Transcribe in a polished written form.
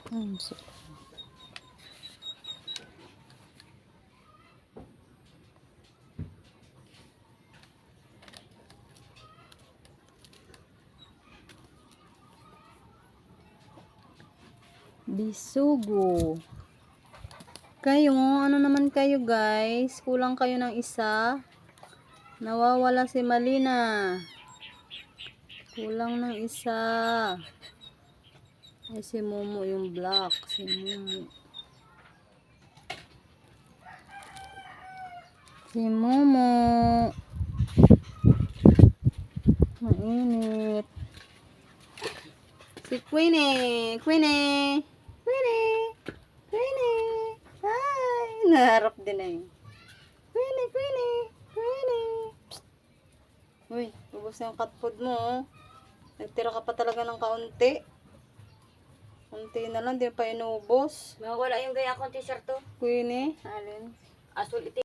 So, bisugo. Kayo, ano naman kayo guys? Kulang kayo ng isa. Nawawala si Malina. Kulang ng isa. Ay, si Momo yung black. Si Momo. Si Momo. Mainit. Si Queenie. Queenie. Queenie. Queenie. Hi. Naharap din na yun. Queenie. Queenie. Queenie. Uy, ubos na yung cat food mo. Oh. Nagtira ka pa talaga ng kaunti. Kunti na lang, di pa inubos. Mawala yung gaya kong t-shirt to. Queenie. Alin? Asul iti.